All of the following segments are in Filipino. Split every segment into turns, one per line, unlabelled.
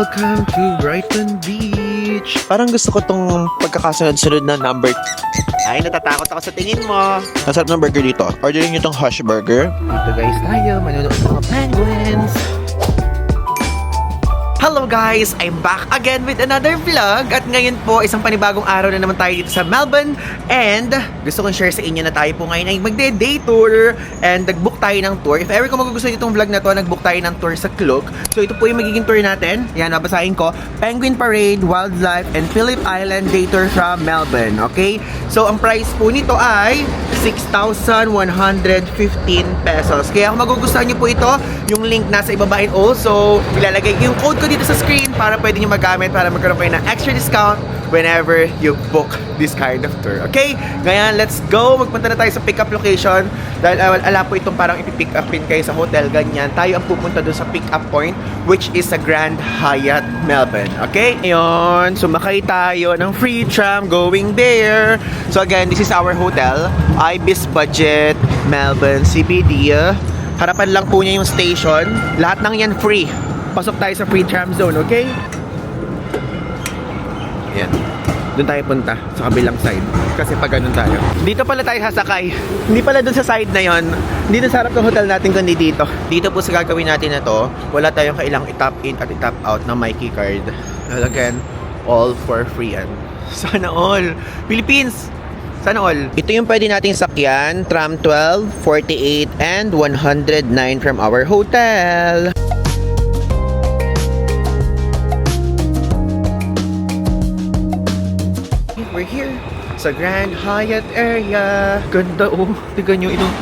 welcome to Brighton Beach. Parang gusto ko tong pagkakasunod-sunod na number. Ay, natatakot ako sa tingin mo. Masarap ng burger dito. Orderin nyo tong Hush Burger. Dito guys tayo, manonood ng mga penguins. Hello guys! I'm back again with another vlog. At ngayon po, isang panibagong araw na naman tayo dito sa Melbourne. And gusto kong share sa inyo na tayo po ngayon ay magde-day tour. And nag-book tayo ng tour. If ever kung magugustuhan itong vlog na to, nag-book tayo ng tour sa Klook. So ito po yung magiging tour natin. Yan, babasahin ko. Penguin Parade, Wildlife, and Phillip Island Day Tour from Melbourne. Okay? So ang price po nito ay 6,115 pesos. Kaya kung magugustuhan nyo po ito, yung link nasa ibaba, and also ilalagay yung code ko dito sa screen para pwede nyo magamit para magkaroon kayo ng extra discount whenever you book this kind of tour. Okay? Ngayon, let's go! Magpunta na tayo sa pick-up location dahil ala po itong parang ipipick upin kayo sa hotel, ganyan. Tayo ang pupunta doon sa pick-up point which is sa Grand Hyatt Melbourne. Okay? Ngayon, sumakay tayo ng free tram going there. So again, this is our hotel. Ibis Budget, Melbourne CBD. Harapan lang po niya yung station. Lahat ng yan free. Pasok tayo sa free tram zone, okay? Yan. Doon tayo punta sa kabilang side. Kasi pag ganun tayo. Dito pala tayo sasakay. Hindi pala doon sa side na yon. Hindi doon sa harap ng hotel natin kundi dito. Dito po sa gagawin natin na to, wala tayong kailang i-tap in at i-tap out na Mikey card. Well, again, all for free yan. Sana all. Philippines! Sana all. Ito yung pwede nating sakyan. Tram 12, 48, and 109 from our hotel. We're here sa Grand Hyatt area. Ganda oh. Tignan nyo itong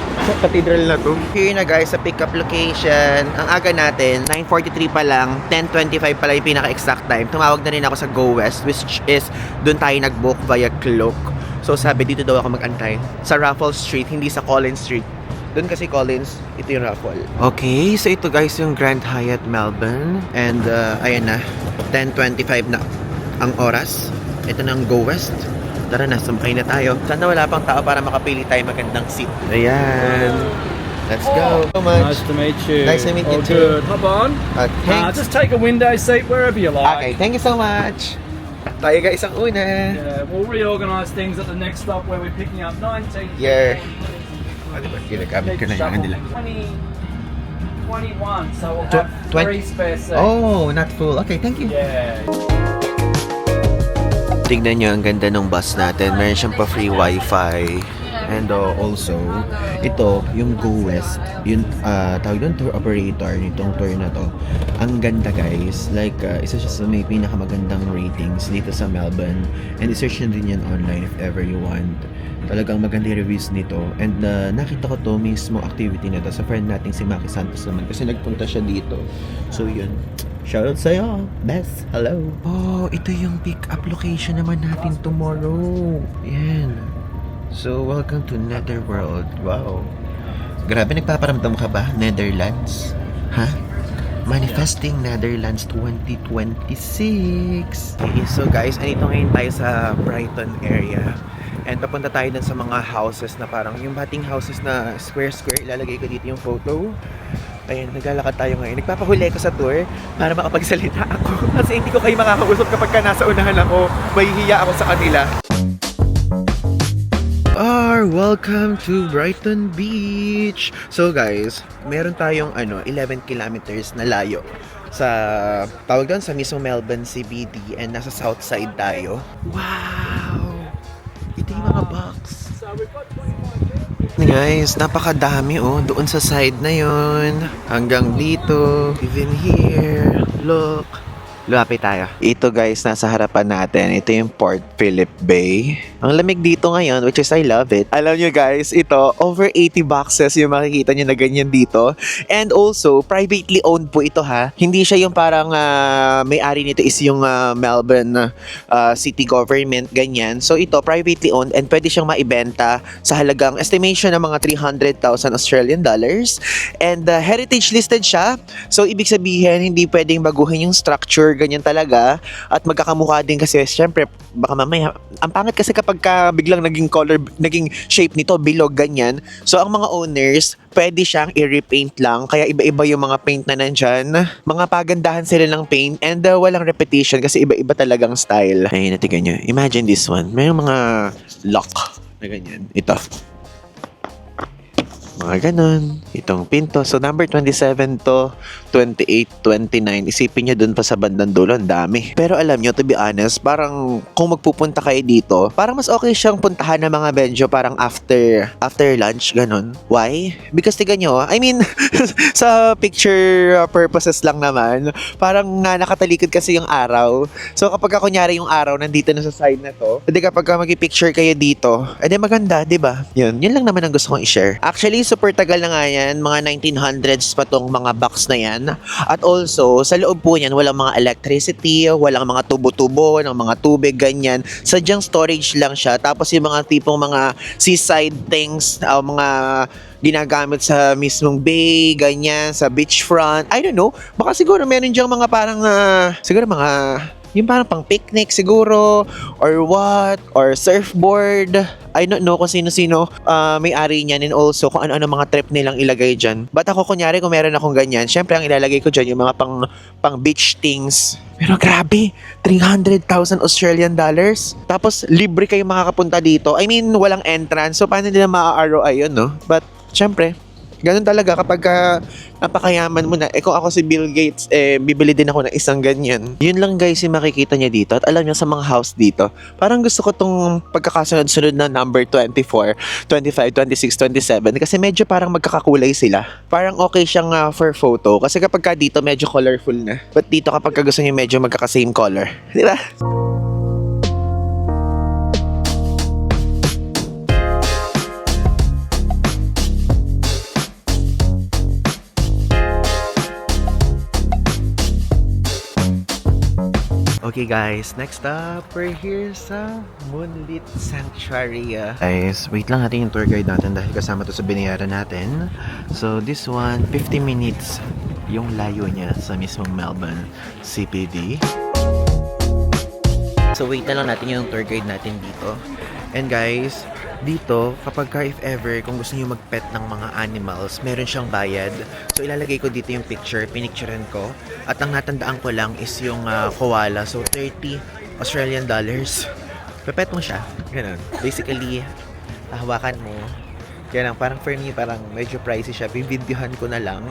cathedral na to. Here na guys sa pickup location. Ang aga natin, 9:43 pa lang. 10:25 pala yung pinaka-exact time. Tumawag na rin ako sa Go West, which is doon tayo nag-book via Klook. So sabi dito daw ako mag-antay. Sa Raffles Street, hindi sa Collins Street. Doon kasi Collins, ito yung Raffles. Okay, so ito guys yung Grand Hyatt Melbourne. And ayan na, 10:25 na ang oras. Ito na ang Go West. Tara na, sumpay na tayo. Sana wala pang tao para makapili tayo magandang seat. Ayan. Let's go. So much.
Nice to meet you.
Nice to meet you
All
too.
good. Hop on.
Thanks.
Just take a window seat wherever you like.
Okay, thank you so much. Tayo guys ang una.
Yeah, we'll reorganise things at the next stop where we're picking up 19.
Yeah. Ano ba? Ginagamit ko na yung nila.
21, so we'll have 3 spare seats.
Oh, not full. Okay, thank you.
Yeah.
Tignan nyo, ang ganda ng bus natin. Meron siyang pa free wifi. And also, ito, yung Go West, yung tawag doon, tour operator nitong tour na to. Ang ganda guys. Like, isa siya sa may pinakamagandang ratings dito sa Melbourne. And i-search nyo din yan online if ever you want. Talagang maganda yung reviews nito. And nakita ko to mismo activity na to sa friend nating si Maki Santos naman. Kasi nagpunta siya dito. So yun. Shoutout sa'yo, Bess. Hello. Oh, ito yung pick-up location naman natin tomorrow. Yan. So, welcome to Netherworld. Wow. Grabe, nagpaparamdam ka ba? Netherlands? Ha? Manifesting Netherlands 2026. Okay, so guys, andito ngayon tayo sa Brighton area. And papunta tayo dun sa mga houses na parang yung bating houses na square-square. Ilalagay ko dito yung photo. Ayun, naglalakad tayo ngayon. Nagpapahuli ko sa tour para makapagsalita ako. Kasi hindi ko kayo makakausap kapag ka nasa unahan ako. Mahihiya ako sa kanila. Welcome to Brighton Beach. So guys, meron tayong 11 kilometers na layo sa tawag doon sa mismo Melbourne CBD, and nasa south side tayo. Wow! Ito yung mga box. Guys, napakadami oh. Doon sa side na yon hanggang dito, even here. Look. Lumapit tayo. Ito guys, nasa harapan natin. Ito yung Port Phillip Bay. Ang lamig dito ngayon, which is I love it. Alam nyo guys, ito, over 80 boxes yung makikita nyo na ganyan dito. And also, privately owned po ito ha. Hindi siya yung parang may-ari nito is yung Melbourne city government, ganyan. So ito, privately owned, and pwede siyang maibenta sa halagang estimation ng mga 300,000 Australian dollars. And heritage listed siya. So ibig sabihin, hindi pwedeng baguhin yung structure, fur ganyan talaga. At magkakamukha din kasi, syempre, baka mamaya, ang pangit kasi kapag biglang naging color, naging shape nito, bilog, ganyan. So, ang mga owners, pwede siyang i-repaint lang. Kaya iba-iba yung mga paint na nandyan. Mga pagandahan sila ng paint and walang repetition kasi iba-iba talagang style. Ayun, natigan nyo. Imagine this one. May mga lock na ganyan. Ito. Mga ganun. Itong pinto. So, number 27 to 28, 29. Isipin nyo dun pa sa bandang dulo. Ang dami. Pero alam nyo, to be honest, parang kung magpupunta kayo dito, parang mas okay siyang puntahan ng mga benjo parang after lunch. Ganun. Why? Because tiga nyo, I mean, sa picture purposes lang naman, parang nakatalikod kasi yung araw. So, kapag kunyari yung araw nandito na sa side na to, hindi kapag mag-picture kayo dito, edi maganda, di ba? Yun lang naman ang gusto kong i-share. Actually, super tagal na nga yan. Mga 1900s pa tong mga box na yan. At also, sa loob po niyan, walang mga electricity, walang mga tubo-tubo, ng mga tubig, ganyan. Sadyang storage lang siya. Tapos yung mga tipong mga seaside things, mga ginagamit sa mismong bay, ganyan, sa beachfront. I don't know. Baka siguro meron diyang mga parang, siguro mga, yung parang pang picnic siguro, or what, or surfboard. I don't know kung sino-sino may-ari niyan and also kung ano-ano mga trip nilang ilagay dyan. But ako kunyari kung meron akong ganyan, syempre ang ilalagay ko dyan yung mga pang beach things. Pero grabe, 300,000 Australian dollars. Tapos libre kayo makakapunta dito. I mean, walang entrance. So paano nila maa-ROI yun, no? But syempre, ganun talaga kapag napakayaman mo na. Kung ako si Bill Gates, bibili din ako ng isang ganyan. Yun lang guys yung makikita niya dito. At alam niyo sa mga house dito, parang gusto ko tong pagkakasunod-sunod na number 24, 25, 26, 27. Kasi medyo parang magkakakulay sila. Parang okay siyang for photo. Kasi kapag dito medyo colorful na. But dito kapag gusto niyo medyo magkaka-same color. Di ba? Okay guys, next up, we're here sa Moonlit Sanctuary. Guys, wait lang natin yung tour guide natin dahil kasama to sa binayaran natin. So this one, 50 minutes yung layo niya sa mismong Melbourne CBD. So wait na lang natin yung tour guide natin dito. And guys, dito, kapag if ever, kung gusto niyo mag-pet ng mga animals, meron siyang bayad. So, ilalagay ko dito yung picture, pinicturean ko. At ang natandaan ko lang is yung koala. So, 30 Australian dollars. Pepet mo siya. Ganun. Basically, hawakan mo. Ganun. Parang for me, parang medyo pricey siya. Bibidyohan ko na lang.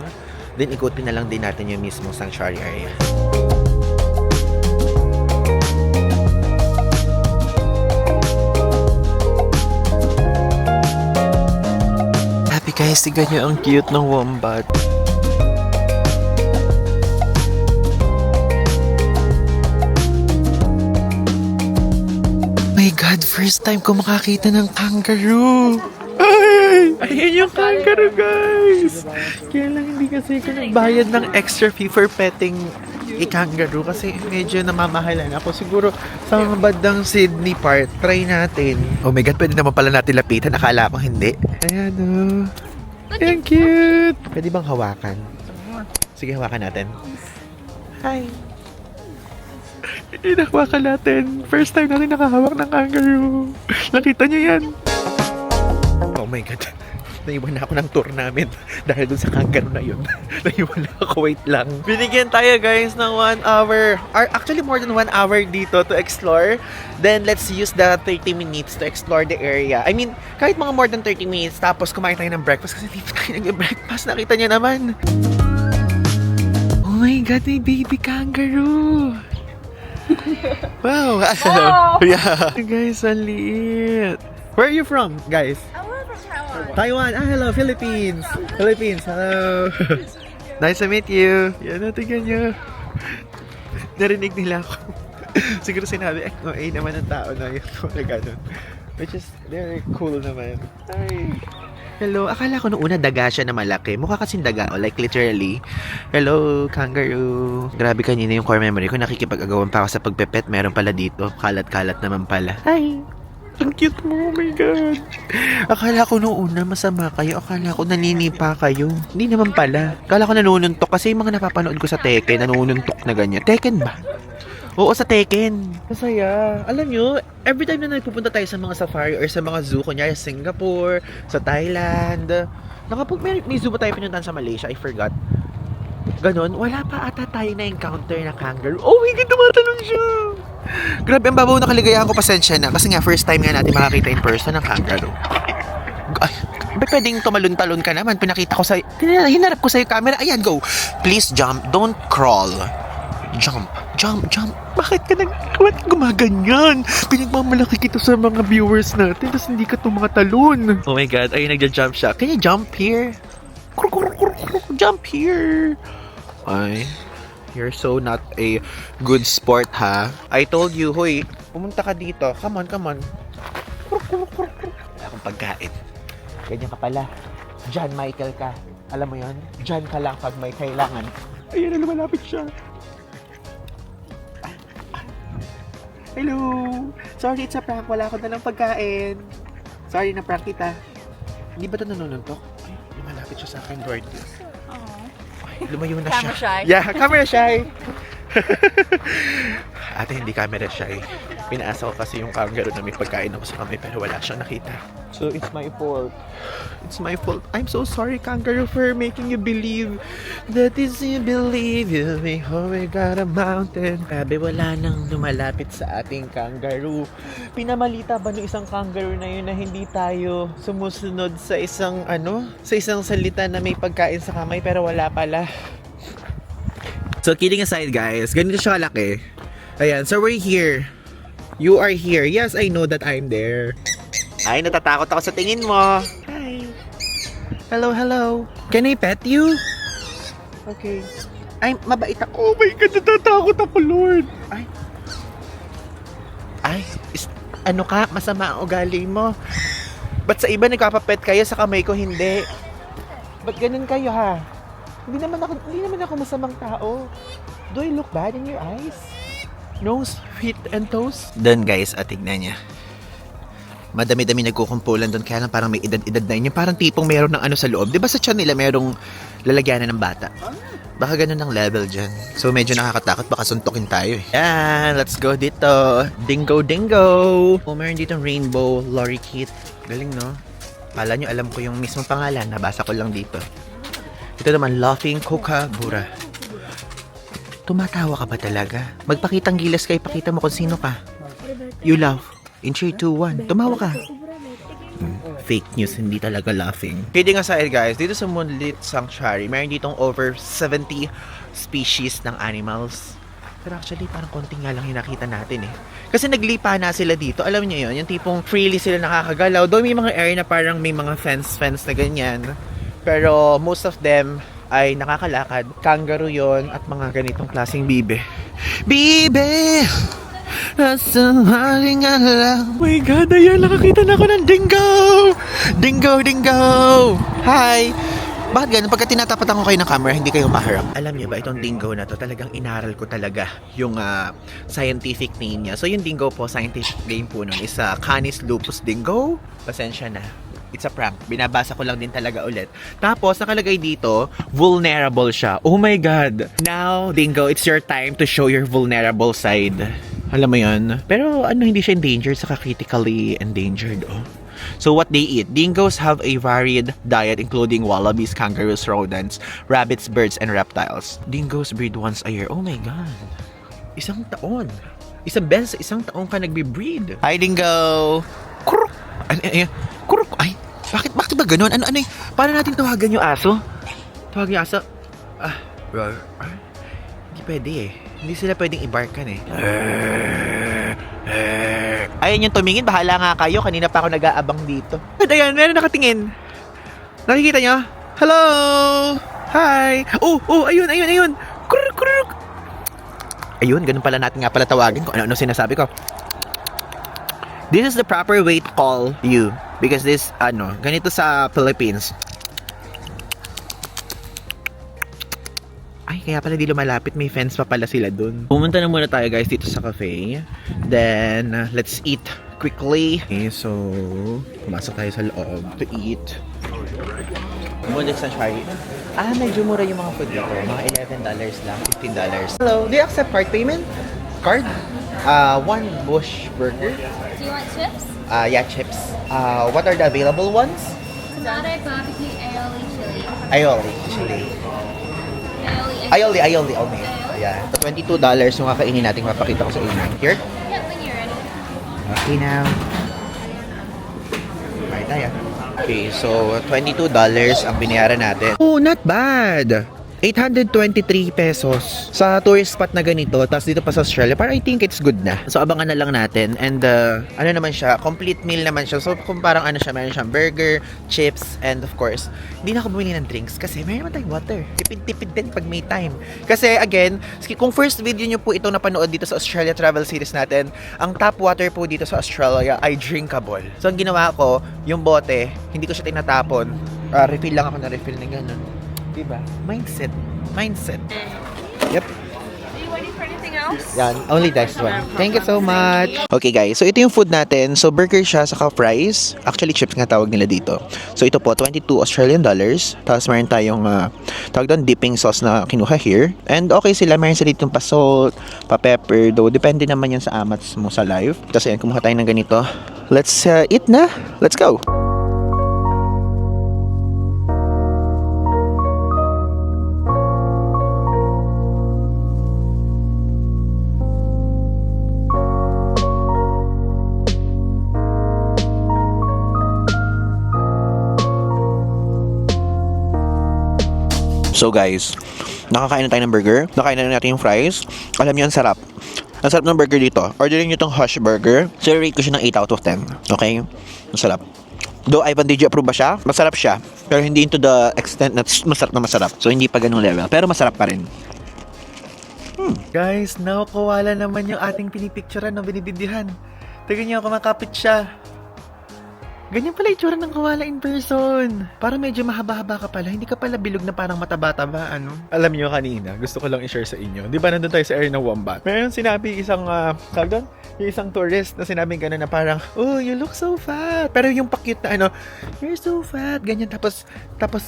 Then, ikutin na lang din natin yung mismong sanctuary area. Guys, tignan nyo ang cute ng wombat. My God, first time ko makakita ng kangaroo. Ay! Ayan yung kangaroo, guys! Kaya lang hindi kasi ko nagbayad ng extra fee for petting kangaroo kasi medyo namamahalan ako. Siguro sa mga bandang Sydney part, try natin. Oh my God, pwede naman pala natin lapitan. Akala ko hindi. Ayan o. Ang cute! Pwede bang hawakan? Sige, hawakan natin. Hi! Inahawakan natin. First time natin nakahawak ng kangaroo. Nakita niyo yan? Oh my God. Naiwan na ako ng tour namin dahil dun sa kangaroo na yun. Naiwan na ako, wait lang. Binigyan tayo guys ng 1 hour, or actually more than 1 hour dito to explore. Then let's use the 30 minutes to explore the area. I mean, kahit mga more than 30 minutes, tapos kumain tayo ng breakfast kasi dito tayo nag-breakfast. Nakita niyo naman. Oh my God, may baby kangaroo. Wow.
Wow.
Yeah. Guys, ang liit. Where are you from, guys? Taiwan. Ah, hello, Philippines. Philippines, hello. Nice to meet you. Yan, natigyan nyo. Narinig nila ako. Siguro sinabi, naman ang tao na yun. Na ganun. Which is very cool naman. Hi. Hello. Akala ko nung una daga siya na malaki. Mukha kasing daga. Like literally. Hello, kangaroo. Grabe kanina yung core memory ko. Nakikipag-agawan pa ako sa pagpepet. Meron pala dito. Kalat-kalat naman pala. Hi. Ang cute mo, oh my God. Akala ko noong una masama kayo. Akala ko naninipa kayo. Hindi naman pala. Akala ko nanununtok kasi yung mga napapanood ko sa Tekken, nanununtok na ganyan. Tekken ba? Oo, sa Tekken. Masaya. Alam nyo, every time na nagpupunta tayo sa mga safari or sa mga zoo, kunyari sa Singapore, sa Thailand, may zoo ba tayo pinuntahan sa Malaysia? I forgot. Ganon, wala pa ata tayo na-encounter na kangaroo. Oh my God, tumatalon siya! Grabe, ang babaw na kaligayahan ko, pasensya na. Kasi nga, first time nga natin makakita in person ng kangaroo. Ay, pwedeng tumalon-talon ka naman. Pinakita ko sa'yo. Hinarap ko sa'yo camera. Ayan, go. Please jump. Don't crawl. Jump. Jump. Jump. Bakit ka gumaganyan? Pinagmamalaki kita sa mga viewers natin. Tapos hindi ka tumatalon. Oh my God. Ayun, nagja-jump siya. Can you jump here? Jump here. Ay. You're so not a good sport, ha? I told you, hoy, pumunta ka dito. Come on. Wala akong pagkain. Ganyan ka pala. John Michael ka. Alam mo yon? John ka lang pag may kailangan. Ayun na, lumalapit siya. Hello! Sorry, it's a prank. Wala ako dalang pagkain. Sorry, na-prank kita. Hindi ba ito nanununtok? Ay, lumalapit siya sa akin, Lord. Ay, lumayo na siya.
Camera shy.
Yeah, camera shy. Ate, hindi camera shy. Pinaasa ko kasi yung kangaroo na may pagkain ako sa kamay pero wala siyang nakita. So, it's my fault. It's my fault. I'm so sorry, kangaroo, for making you believe that is you believe you we got a mountain. Sabi, wala nang lumalapit sa ating kangaroo. Pinamalita ba ng isang kangaroo na yun na hindi tayo sumusunod sa isang salita na may pagkain sa kamay pero wala pala. So, kidding aside, guys, ganito siya kalaki. Ayan, so we're here. You are here. Yes, I know that I'm there. Ay, natatakot ako sa tingin mo. Hi. Hello. Can I pet you? Okay. Ay, mabait ako. Oh my God, natatakot ako, Lord. Ay, ano ka? Masama ang ugali mo. Ba't sa iba nagpapapet kayo, sa kamay ko hindi? Ba't ganun kayo, ha? Hindi naman ako masamang tao. Do I look bad in your eyes? Nose, feet, and toes? Doon, guys, tignan niya. Madami-dami nagkukumpulan doon, kaya lang parang may edad-edad na yun. Yung parang tipong meron ng ano sa loob. Di ba sa tiyan nila merong lalagyanan ng bata? Baka ganun ang level dyan. So medyo nakakatakot, baka suntukin tayo eh. Yan, let's go dito. Dingo. Oh, meron dito rainbow lorikeet. Galing, no? Pala nyo, alam ko yung mismong pangalan. Nabasa ko lang dito. Ito naman, laughing kookaburra. Tumatawa ka ba talaga? Magpakitang gilas ka, ipakita mo kung sino ka. You laugh. In 3, 2, 1. Tumawa ka. Fake news, hindi talaga laughing. Kidding aside, guys, dito sa Moonlit Sanctuary, mayroon ditong over 70 species ng animals. Pero actually, parang konti nga lang hinakita natin eh. Kasi naglipa na sila dito. Alam niyo yun, yung tipong freely sila nakakagalaw. Doon may mga area na parang may mga fence na ganyan. Pero most of them ay nakakalakad. Kangaroo yon at mga ganitong klaseng bibe. Bibe! Asang haling alam. Oh my God, ayan, nakakita na ako ng dingo! Hi! Bakit ganun? Pagka tinatapatan ko kayo ng camera, hindi kayo maharap. Alam niyo ba, itong dingo na to, talagang inaral ko talaga yung scientific name niya. So yung dingo po, scientific name po nun is Canis lupus dingo. Pasensya na. It's a prank. Binabasa ko lang din talaga ulit. Tapos, nakalagay dito, vulnerable siya. Oh my God! Now, dingo, it's your time to show your vulnerable side. Alam mo yun? Pero hindi siya endangered, saka critically endangered, oh. So what they eat? Dingoes have a varied diet including wallabies, kangaroos, rodents, rabbits, birds, and reptiles. Dingoes breed once a year. Oh my God. Isang taon. Isang taon ka nagbe-breed. Hi, dingo! Kuruk! Kuruk! Ay, bakit ba ganun? Ano paano natin tawagan yung aso? Tawagan yung aso? Hindi pwede eh. Hindi sila pwedeng i-barkan eh. Ayan yung tumingin, bahala nga kayo. Kanina pa ako nag-aabang dito. At ayan, meron nakatingin. Nakikita nyo? Hello! Hi! Oh, ayun! Kuruk! Ayun, ganun pala natin nga pala tawagin kung ano sinasabi ko. This is the proper way to call you. Because this, ganito sa Philippines. Ay, kaya pala di lumalapit. May fence pa pala sila dun. Pumunta na muna tayo, guys, dito sa cafe. Then, let's eat quickly. Okay, so, pumasok tayo sa loob to eat. Moonlit Sanctuary. Medyo mura yung mga food dito. Mga $11 lang, $15. Hello, do you accept card payment? card. One bush burger.
Do you want chips?
Yeah, chips. What are the available ones?
Exotic barbecue aioli chili.
Aioli, chili. Aioli only. Yeah. $22 yung kakainin natin. Mapakita ko sa inyo. Here?
Yep, when you're ready.
Okay now. Right tayo. Okay, so $22 ang binayaran natin. Oh, not bad! 823 pesos sa tourist spot na ganito, tapos dito pa sa Australia, parang I think it's good na. So abangan na lang natin. And ano naman siya, complete meal naman siya. So kung parang ano siya, meron siyang burger, chips, and of course, hindi na ako bumili ng drinks kasi meron naman tayong water. Tipid-tipid din pag may time. Kasi again, kung first video nyo po ito napanood dito sa Australia travel series natin, ang tap water po dito sa Australia ay drinkable. So ang ginawa ko, yung bote, hindi ko siya tinatapon. Refill lang ako na refill na gano'n. Diba? Mindset. Yep.
Are you waiting for anything else?
Yan, only this one. Thank you so much. Okay guys, so ito yung food natin. So burger siya, saka fries. Actually chips nga tawag nila dito. So ito po, 22 Australian dollars. Tapos meron tayong tawag doon, dipping sauce na kinuha here. And okay sila, meron sila dito pa salt, pa pepper, though depende naman yan sa amats mo sa live. Tapos yan, kumuha tayo ng ganito. Let's eat na. Let's go. So guys, nakakain na tayo ng burger. Nakain na natin yung fries. Alam niyo, ang sarap. Ang sarap ng burger dito. Orderin niyo tong Hush Burger. So, rate ko siya ng 8 out of 10. Okay? Ang sarap. Though Ivan DJ approve ba siya? Masarap siya. Pero hindi into the extent na masarap na masarap. So, hindi pa ganung level. Pero masarap pa rin. Guys, nakakawala naman yung ating pinipicturean na binibidyohan. Tignan niyo, kumakapit siya. Ganyan pala itsura ng koala in person. Para medyo mahaba-haba ka pala. Hindi ka pala bilog na parang mataba-taba, ano? Alam nyo kanina, gusto ko lang i-share sa inyo. Di ba nandun tayo sa area ng Wombat? Meron sinabi isang, tawag doon? Yung isang tourist na sinabi gano'n na parang, oh, you look so fat. Pero yung pa-cute na ano, you're so fat. Ganyan. Tapos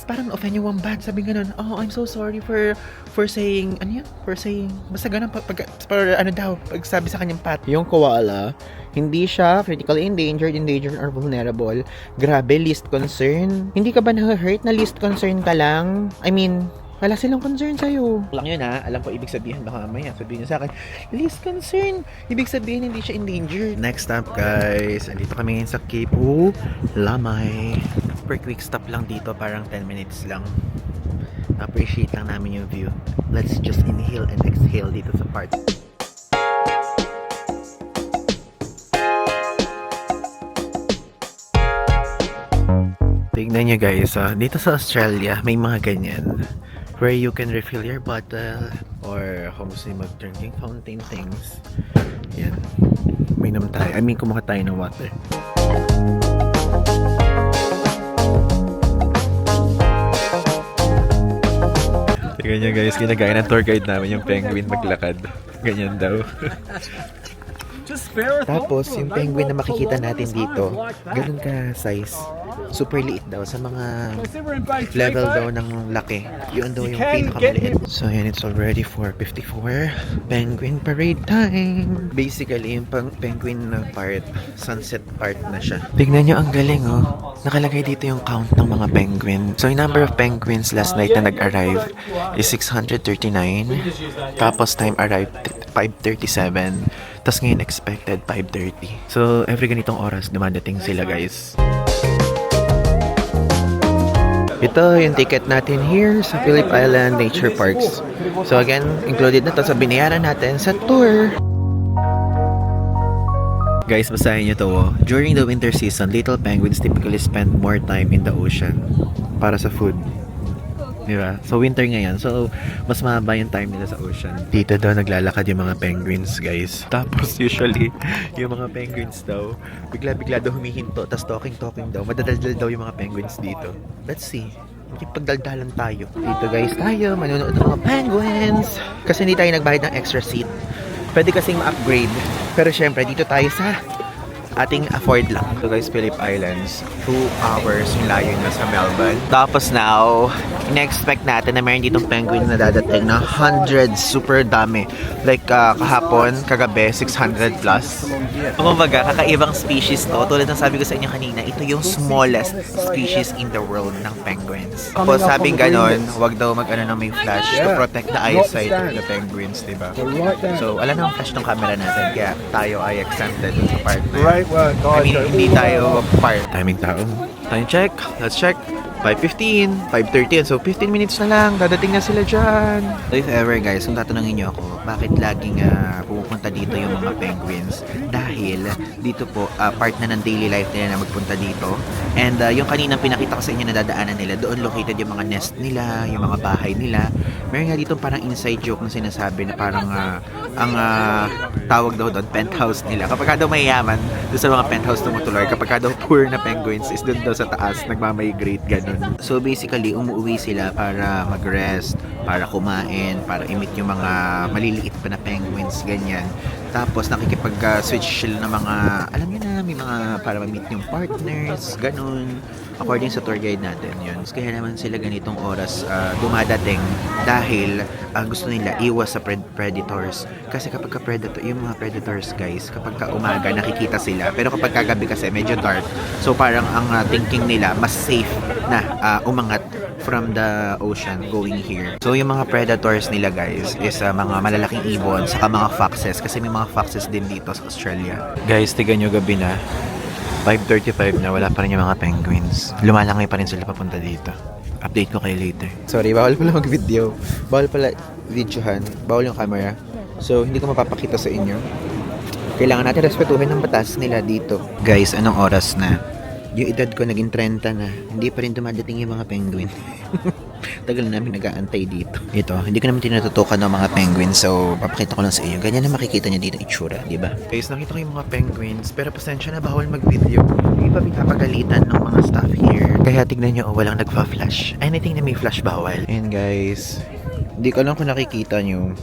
parang offend yung Wombat. Sabi gano'n, oh, I'm so sorry for saying, ano yun? For saying, basta gano'n, pag sabi sa kanyang fat. Yung koala, hindi siya critically endangered, or vulnerable. Grabe, least concern. Hindi ka ba na-hurt na least concern ka lang? I mean, wala silang concern sa'yo. Lang yun ha. Alam ko ibig sabihin. Baka mamaya sabihin niya sa akin, least concern. Ibig sabihin hindi siya endangered. Next stop guys. Andito kami ngayon sa Cape Lamay. Per quick stop lang dito. Parang 10 minutes lang. Appreciate lang namin yung view. Let's just inhale and exhale dito sa part. Tignan nyo guys, dito sa Australia may mga ganyan where you can refill your bottle or kung gusto nyo mag-drinking fountain things. Yan. May naman tayo. I mean, kumuha tayo ng water. Tignan nyo guys, ginagaya ng tour guide namin yung penguin maglakad. Ganyan daw. Tapos, yung penguin na makikita natin dito, ganun ka size. Super liit daw sa mga level daw ng laki. Yun daw yung pinakamaliit. So, yan, it's already 4:54. Penguin parade time! Basically, yung penguin na part, sunset part na siya. Tignan nyo, ang galing, oh. Nakalagay dito yung count ng mga penguin. So, yung number of penguins last night na nag-arrive is 639. Tapos, time arrived 5:37. Tapos ngayon expected 5:30. So, every ganitong oras dumadating sila guys. Ito yung ticket natin here sa Phillip Island Nature Parks. So again, included na to sa binayaran natin sa tour. Guys, basahin nyo to. During the winter season, little penguins typically spend more time in the ocean para sa food. Diba? So winter ngayon. So mas mahaba yung time nila sa ocean. Dito daw naglalakad yung mga penguins, guys. Tapos usually yung mga penguins daw bigla-bigla daw humihinto, tas talking daw. Madadaldal daw yung mga penguins dito. Let's see. Pagdaldalan tayo. Dito guys tayo, manonood ng mga penguins. Kasi hindi tayo nagbayad ng extra seat. Pwede kasing ma-upgrade. Pero syempre dito tayo sa ating afford lang. So guys, Phillip Islands, 2 hours yung layo na sa Melbourne. Tapos now, in-expect natin na meron ditong penguin na dadating na hundreds, super dami. Like kahapon, kagabi, 600 plus. Kumbaga, kakaibang species to. Tulad ng sabi ko sa inyo kanina, ito yung smallest species in the world ng penguins. Tapos sabing ganon, wag daw mag-ano na may flash to protect the eyesight of the penguins, diba? So, alam na ang flash ng camera natin, kaya tayo ay exempted sa part na yun.
work,
I mean, hindi tayo part. Timing tao. Time check. Let's check. 5:15, 5:30. So, 15 minutes na lang. Dadating na sila dyan. So, if ever guys, kung tatanungin nyo ako, bakit laging pupunta dito yung mga penguins? Dahil dito po, part na ng daily life nila na magpunta dito. And yung kaninang pinakita ko sa inyo na dadaanan nila, doon located yung mga nest nila, yung mga bahay nila. Meron nga dito parang inside joke na sinasabi na parang ang tawag daw doon, penthouse nila. Kapag daw mayayaman, doon sa mga penthouse tumutuloy. Kapag daw poor na penguins is doon daw sa taas, nagmamigrate, ganun. So basically, umuwi sila para mag-rest, para kumain, para i-meet yung mga maliliit pa na penguins, ganyan. Tapos nakikipag-switch sila ng mga, alam niyo na, may mga para ma-meet yung partners, ganun. According sa tour guide natin, yun. Kaya naman sila ganitong oras dumadating dahil gusto nila iwas sa predators. Kasi kapag predator, yung mga predators guys, kapag umaga nakikita sila. Pero kapag kagabi kasi medyo dark. So parang ang thinking nila, mas safe na umangat from the ocean going here. So yung mga predators nila guys is mga malalaking ibon, saka mga foxes. Kasi may mga foxes din dito sa Australia. Guys, tigan nyo gabi na. 5:35 na, wala pa rin yung mga penguins. Lumalangay pa rin sila papunta dito. Update ko kayo later. Sorry, bawal pala mag-video. Bawal pala videohan. Bawal yung camera. So, hindi ko mapapakita sa inyo. Kailangan natin respetuhin ang batas nila dito. Guys, anong oras na? Yung edad ko naging 30 na. Hindi pa rin dumadating yung mga penguin. Tagal na namin nag-aantay dito. Ito, hindi ko naman tinututukan ng mga penguins. So, papakita ko lang sa inyo. Ganyan na makikita nyo dito itsura, di ba? Guys, nakita ko yung mga penguins. Pero pasensya na, bawal mag-video. Hindi pa pinapagalitan ng mga staff here. Kaya tignan nyo, walang nagpa-flash. Anything na may flash, bawal. And guys, hindi ko alam kung nakikita nyo.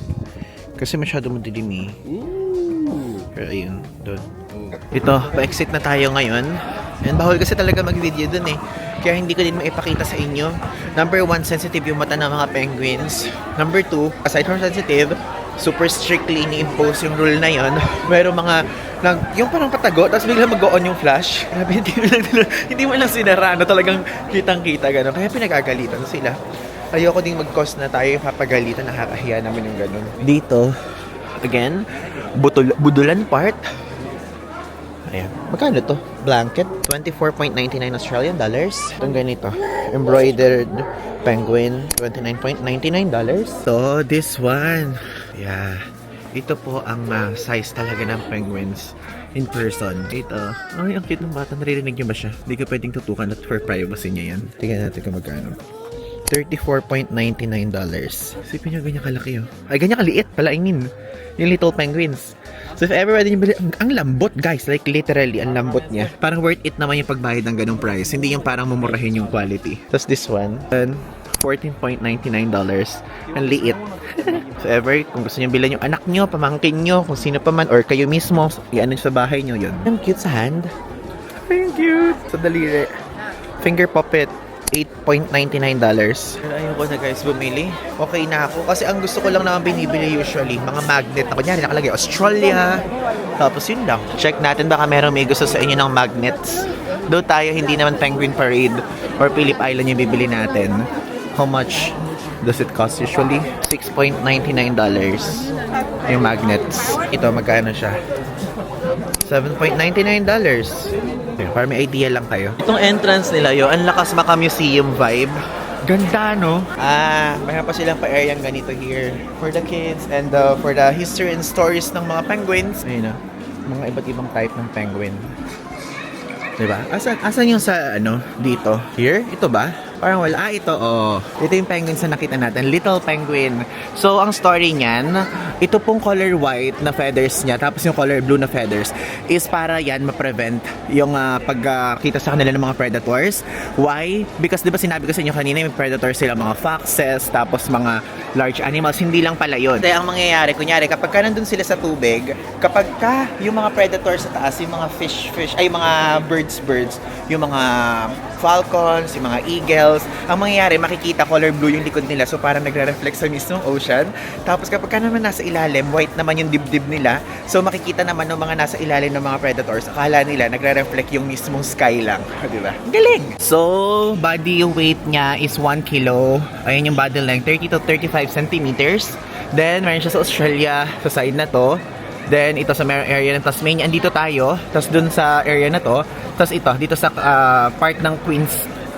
Kasi masyado madilim eh. Pero ayun, doon. Ito, pa-exit na tayo ngayon. And bawal kasi talaga mag-video dun eh. Kaya hindi ko din maipakita sa inyo. Number 1, sensitive yung mata ng mga penguins. Number 2, aside from sensitive, super strictly ini-impose yung rule na yon. Meron mga, yung parang patago, tapos bigla mag-on yung flash. Grabe, hindi mo lang sinara, na talagang kitang-kita, gano'n. Kaya pinagagalitan sila. Ayoko ding mag-cause na tayo papagalitan, nakakahiya naman yung gano'n. Dito, again, budulan part. Ayan. Magkano to? Blanket? 24.99 Australian dollars. Itong ganito. Embroidered penguin. $29.99. So, this one. Yeah. Ito po ang size talaga ng penguins in person. Ito. Ay, ang cute ng bata. Naririnig niyo ba siya? Hindi ka pwedeng tutukan at for privacy niya yan. Tingnan natin kung magkano. $34.99. Sipin nyo, ganyan kalaki oh. Ay, ganyan kaliit. Palaingin. Yung little penguins. So if ever pwede nyo bili, ang lambot guys, like literally, ang lambot niya. Parang worth it naman yung pagbayad ng ganong price. Hindi yung parang mumurahin yung quality. Tapos this one, $14.99. Ang liit. So ever, kung gusto nyo bilhin yung anak nyo, pamangkin nyo, kung sino pa man, or kayo mismo, i-ano sa bahay nyo yun. Ang cute sa hand. Ang cute. Sa daliri. Finger puppet. $8.99. Pero ayoko na guys bumili. Okay na ako. Kasi ang gusto ko lang naman binibili usually, mga magnet na kunyari nakalagay Australia. Tapos yun lang. Check natin baka meron may gusto sa inyo ng magnets. Doon tayo, hindi naman Penguin Parade or Phillip Island yung bibili natin. How much does it cost usually? $6.99 yung magnets. Ito, magkano siya? $7.99. Para may idea lang kayo. Itong entrance nila yun, ang lakas maka museum vibe. Ganda, no? Mayroon pa silang pa-areang ganito here for the kids and for the history and stories ng mga penguins. Ayun na, mga iba't ibang type ng penguin. Diba? Asan yung sa, dito? Here? Ito ba? Parang wala. Ito, oh. Ito yung penguins na nakita natin. Little penguin. So, ang story niyan, ito pong color white na feathers niya, tapos yung color blue na feathers, is para yan ma-prevent yung pagkita sa kanila ng mga predators. Why? Because di ba sinabi ko sa inyo kanina, may predators sila, mga foxes, tapos mga large animals. Hindi lang pala yun. Kaya ang mangyayari, kunyari, kapag ka nandun sila sa tubig, kapag ka yung mga predators sa taas, yung mga fish, ay mga birds, yung mga falcons, yung mga eagles, ang mangyayari, makikita color blue yung likod nila, so parang nagre-reflect sa mismong ocean. Tapos kapag ka naman nasa ilalim, white naman yung dibdib nila, so makikita naman ng mga nasa ilalim ng mga predators, akala nila nagre-reflect yung mismong sky lang, di ba? Galing! So, body weight niya is 1 kilo. Ayun yung body length, 30 to 35 centimeters. Then, meron siya sa Australia, sa side na to. Then, ito sa area ng Tasmania. Andito tayo. Tapos dun sa area na to. Tapos ito, dito sa part ng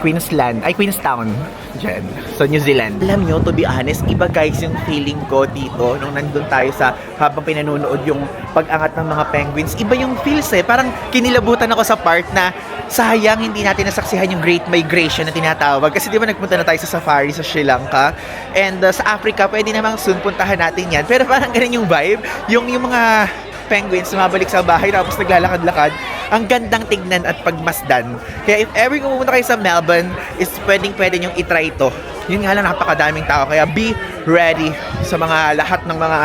Queenstown. Diyan. So, New Zealand. Alam nyo, to be honest, iba guys yung feeling ko dito nung nandun tayo sa habang pinanunood yung pag-angat ng mga penguins. Iba yung feels eh. Parang kinilabutan ako sa part na sayang hindi natin nasaksihan yung Great Migration na tinatawag. Kasi di ba nagpunta na tayo sa safari sa Sri Lanka. And sa Africa, pwede namang soon puntahan natin yan. Pero parang ganun yung vibe. Yung mga penguins sumabalik sa bahay tapos naglalakad-lakad. Ang gandang tignan at pagmasdan. Kaya if ever kung pumunta kayo sa Melbourne, is pwede nyo itry ito. Yun nga lang, napakadaming tao. Kaya be ready sa mga lahat ng mga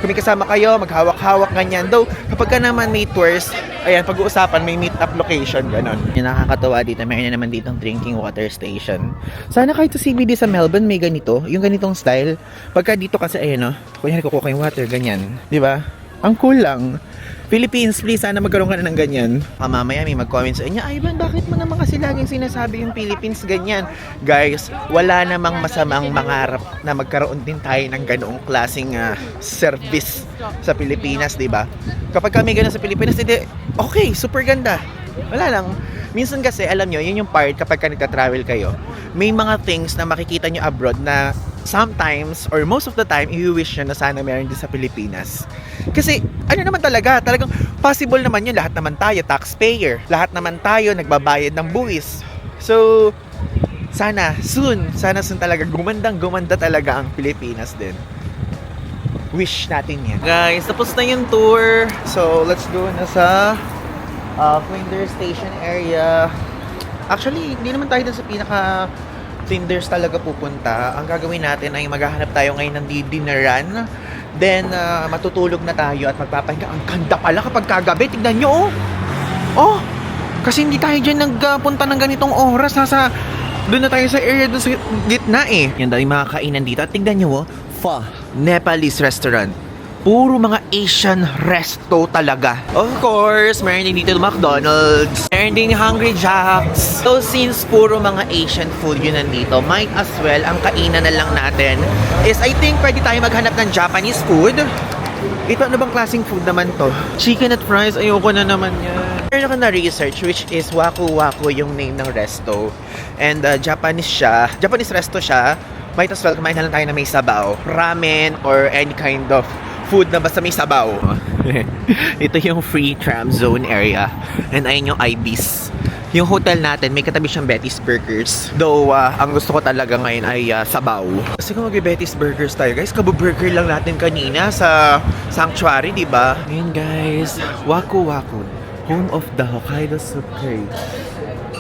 kung may kasama kayo, maghawak-hawak ganyan. Though, kapag ka naman may tours, ayan, pag-uusapan, may meet-up location, ganon. Yung nakakatawa dito, mayroon na naman ditong drinking water station. Sana kahit sa CBD sa Melbourne, may ganito. Yung ganitong style. Pagka dito kasi, ayan kunyari kukuha yung water, ganyan. Di ba? Ang cool lang. Philippines, please, sana magkaroon ka na ng ganyan. Mamaya may mag-comment sa inyo, Ivan, bakit mo naman kasi laging sinasabi yung Philippines ganyan? Guys, wala namang masamang mangarap na magkaroon din tayo ng ganoong klaseng service sa Pilipinas, di ba? Kapag kami gano'n sa Pilipinas, hindi, okay, super ganda. Wala lang. Minsan kasi, alam nyo, yun yung part kapag ka nagka-travel kayo, may mga things na makikita nyo abroad na sometimes, or most of the time, i-wish nyo na sana meron din sa Pilipinas. Kasi, talagang possible naman yun. Lahat naman tayo, taxpayer. Lahat naman tayo, nagbabayad ng buwis. So, sana soon talaga, gumanda talaga ang Pilipinas din. Wish natin yan. Guys, tapos na yung tour. So, let's go na sa Flinders Station area. Actually, hindi naman tayo dun sa pinaka Flinders talaga pupunta. Ang gagawin natin ay maghahanap tayo ngayon ng dinneran. Then, matutulog na tayo at magpapahinga. Ang ganda pala kapag kagabi. Tignan nyo, oh! Kasi hindi tayo dyan nagpunta ng ganitong oras. Doon na tayo sa area, doon sa gitna eh. Yan daw yung mga kainan dito. At tignan nyo, Pho Nepalese restaurant. Puro mga Asian resto talaga. Of course, meron din dito McDonald's. Meron din Hungry Jack's. So, since puro mga Asian food yun nandito, might as well, ang kainan na lang natin is, I think, pwede tayo maghanap ng Japanese food. Ito, ano bang klaseng food naman to? Chicken at fries, ayoko na naman yan. Meron ako na research, which is Waku Waku yung name ng resto. And Japanese resto siya. Might as well, kumain na lang tayo na may sabaw. Ramen or any kind of food na basta may sabaw. Ito yung free tram zone area. And ayun yung Ibis. Yung hotel natin, may katabi siyang Betty's Burgers. Though, ang gusto ko talaga ngayon ay sabaw. Kasi kung mag-Betty's Burgers tayo, guys, kabu-burger lang natin kanina sa Sanctuary, di ba? Ayun, guys. Waku Waku. Home of the Hokkaido Soup Curry.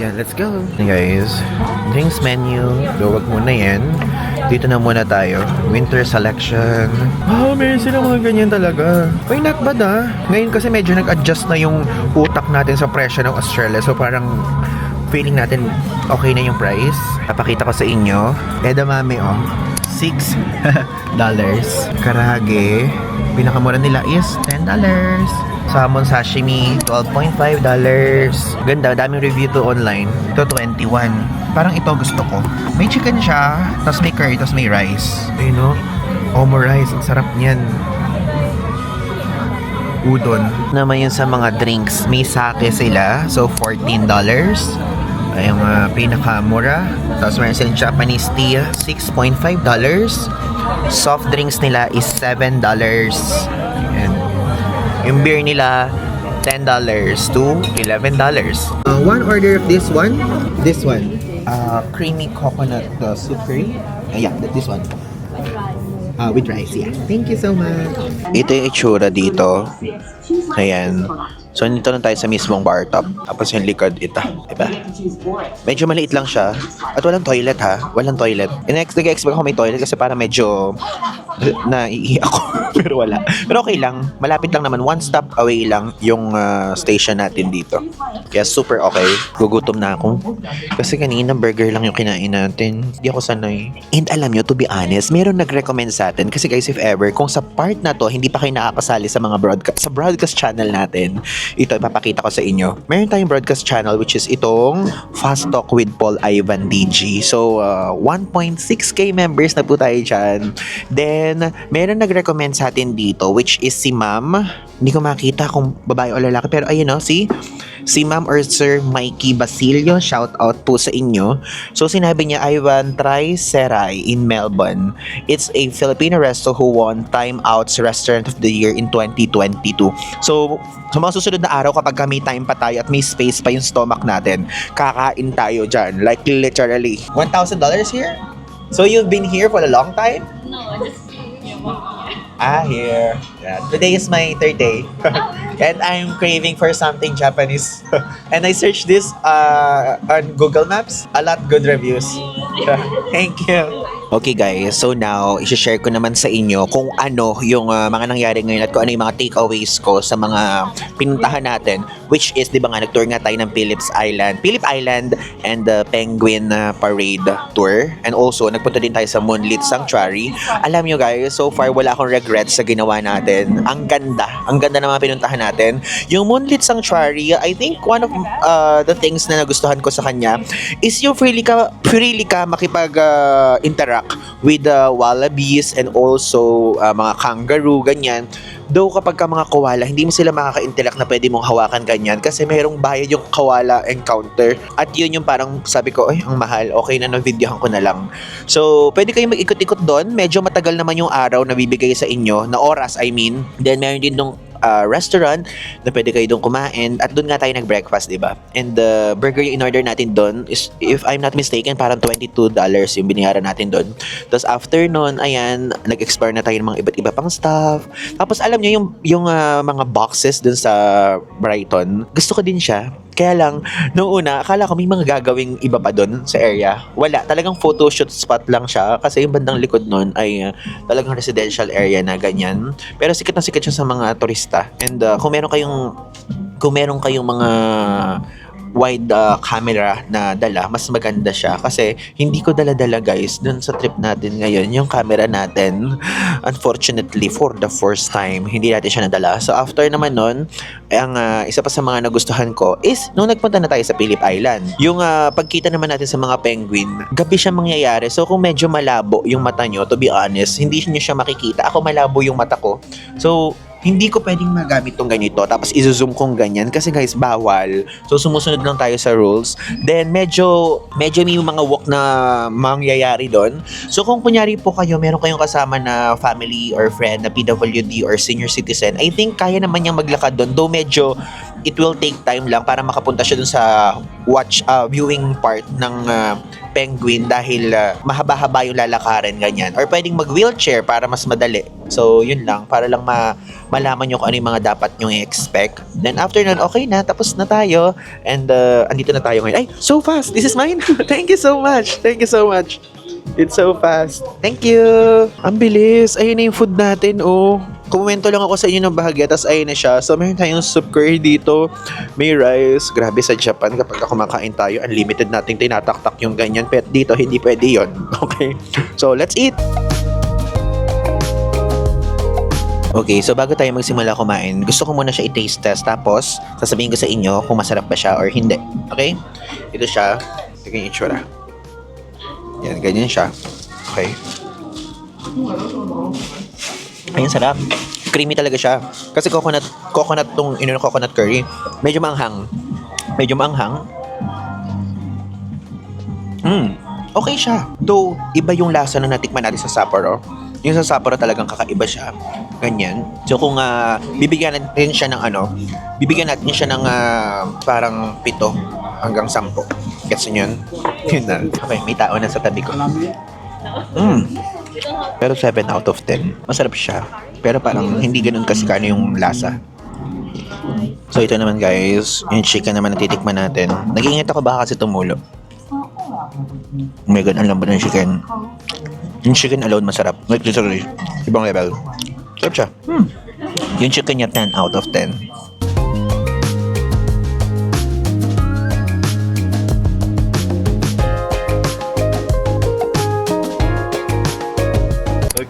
Yan, let's go. Hey guys, drinks menu. Gawag muna yan. Dito na muna tayo. Winter selection. Meron sila mga ganyan talaga. Uy, not bad Ngayon kasi medyo nag-adjust na yung utak natin sa presyo ng Australia. So parang feeling natin okay na yung price. Napakita ko sa inyo. Edamame $6. Karage. Pinakamura nila is $10. Salmon sashimi, $12.5. Ganda, daming review to online. Ito, 21. Parang ito gusto ko. May chicken siya, tapos may curry, tapos may rice. Ayun Omo rice, ang sarap niyan. Udon. Naman yun sa mga drinks. May sake sila, so $14. Ay, yung pinakamura. Tapos meron silang Japanese tea, $6.5. Soft drinks nila is $7. Ayan. Yung beer nila, $10 to $11. One order of this one. creamy coconut soup curry. Yeah, this one. With rice, yeah. Thank you so much. Ito yung itsura dito. Ayan. So, nito lang tayo sa mismong bar top. Tapos yung likod, ito. Diba? Medyo maliit lang siya. At walang toilet, ha? Walang toilet. And next, nag-expect ako may toilet kasi para medyo naiihi ako. Pero wala. Pero okay lang. Malapit lang naman. One stop away lang yung station natin dito. Kaya super okay. Gugutom na ako. Kasi kanina burger lang yung kinain natin. Hindi ako sanay. And alam nyo, to be honest, meron nag-recommend sa atin. Kasi guys, if ever, kung sa part na to, hindi pa kayo nakakasali sa mga broadcast channel natin, ito, ipapakita ko sa inyo. Meron tayong broadcast channel which is itong Fast Talk with Paul Ivan DG. So, 1.6k members na po tayo dyan. Then, meron nag-recommend sa atin dito which is si Ma'am. Hindi ko makita kung babae o lalaki pero ayun o, si Ma'am or Sir Mikey Basilio, shout out po sa inyo. So sinabi niya, Ivan, try Serai in Melbourne. It's a Filipino resto who won Time Out's Restaurant of the Year in 2022. So sa mga susunod na araw kapag may time pa tayo at may space pa yung stomach natin, kakain tayo dyan. Like literally. $1,000 here? So you've been here for a long time?
No, just
Here. Yeah. Today is my third day. And I'm craving for something Japanese. And I searched this on Google Maps. A lot good reviews. Thank you. Okay guys, so now, i-share ko naman sa inyo kung ano yung mga nangyari ngayon at kung ano yung mga takeaways ko sa mga pinuntahan natin. Which is, di ba nga, nag-tour nga tayo ng Phillip Island and the Penguin Parade Tour. And also, nagpunta din tayo sa Moonlit Sanctuary. Alam nyo guys, so far wala akong regrets sa ginawa natin. Ang ganda ng mga pinuntahan natin. Yung Moonlit Sanctuary, I think one of the things na nagustuhan ko sa kanya is yung freely ka makipag-interact with the wallabies and also mga kangaroo, ganyan. Though kapag ka mga koala, hindi mo sila makaka-interact na pwede mong hawakan ganyan kasi mayroong bayad yung koala encounter. At yun yung parang sabi ko, ay, ang mahal. Okay na, videohan ko na lang. So, pwede kayong mag-ikot-ikot doon. Medyo matagal naman yung araw na bibigay sa inyo, na oras, I mean. Then, meron din nung restaurant na pwede kayo doon kumain at doon nga tayo nag-breakfast, diba? And the burger yung in-order natin doon is, if I'm not mistaken, parang $22 yung binayaran natin doon. Tapos after nun, ayan, nag-explore na tayo ng mga iba't iba pang stuff. Tapos alam nyo, yung mga boxes doon sa Brighton, gusto ko din siya. Kaya lang, noong una, akala ko may mga gagawing iba pa doon sa area. Wala. Talagang photoshoot spot lang siya. Kasi yung bandang likod nun ay talagang residential area na ganyan. Pero sikat na sikat siya sa mga turista. And kung meron kayong mga wide camera na dala, mas maganda siya. Kasi hindi ko dala-dala guys dun sa trip natin ngayon. Yung camera natin, unfortunately, for the first time, hindi natin siya nadala. So after naman nun, ang isa pa sa mga nagustuhan ko is nung nagpunta na tayo sa Phillip Island. Yung pagkita naman natin sa mga penguin, gabi siya mangyayari. So kung medyo malabo yung mata nyo, to be honest, hindi nyo siya makikita. Ako malabo yung mata ko. So hindi ko pwedeng magamit tong ganito tapos i-zoom kong ganyan kasi guys bawal. So sumusunod lang tayo sa rules. Then medyo may mga walk na mangyayari doon. So kung kunyari po kayo meron kayong kasama na family or friend na PWD or senior citizen, I think kaya naman niyang maglakad doon. Though medyo it will take time lang para makapunta siya doon sa viewing part ng penguin dahil mahaba-haba yung lalakarin ganyan. Or pwedeng mag-wheelchair para mas madali. So yun lang para lang malaman nyo kung ano yung mga dapat nyo i-expect. Then after nun, okay na, tapos na tayo. And andito na tayo ngayon. Ay, so fast! This is mine! Thank you so much! Thank you so much! It's so fast. Thank you! Ang bilis! Ayun na yung food natin, oh. Kumento lang ako sa inyo ng bahagya, tapos ayun na siya. So, meron tayong soup curry dito. May rice. Grabe sa Japan, kapag kumakain tayo, unlimited nating tinataktak yung ganyan. Pero dito, hindi pwede yon. Okay? So, let's eat! Okay, so bago tayo magsimula kumain, gusto ko muna siya i-taste test. Tapos, sasabihin ko sa inyo kung masarap ba siya or hindi. Okay? Ito siya. Ito yung itsura. Yan, ganyan siya. Okay. Ayun, sarap. Creamy talaga siya. Kasi coconut tong coconut curry. Medyo maanghang. Okay siya. Though, iba yung lasa na natikman natin sa Sapporo. Yung sa Sapporo talagang kakaiba siya. Ganyan. So kung bibigyan natin siya ng parang 7 hanggang 10. Gets nyo yun? Yun na. Okay, may tao na sa tabi ko. Pero 7 out of 10. Masarap siya. Pero parang hindi ganun kasi kano yung lasa. So ito naman guys, yung chicken naman na titikman natin. Nag-iingat ako baka kasi tumulo. Oh my god, ang lambot ng chicken. Yung chicken alone masarap. Like literally, ibang level. Sarap siya. Yung chicken niya 10 out of 10.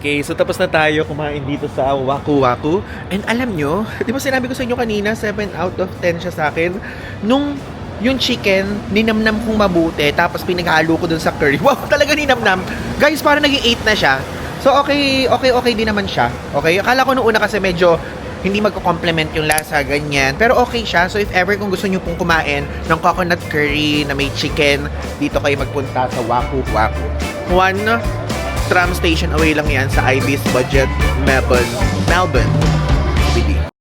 Okay, so tapos na tayo kumain dito sa Waku Waku. And alam nyo, di ba sinabi ko sa inyo kanina, 7 out of 10 siya sa akin. Nung yung chicken, ninamnam kong mabuti, tapos pinaghalo ko dun sa curry. Wow, talaga ninamnam. Guys, parang naging 8 na siya. So okay din naman siya. Okay, akala ko nung una kasi medyo hindi magko-complement yung lasa, ganyan. Pero okay siya. So if ever kung gusto nyo pong kumain ng coconut curry na may chicken, dito kayo magpunta sa Waku Waku. One tram station away lang yan sa Ibis Budget, Melbourne, CBD.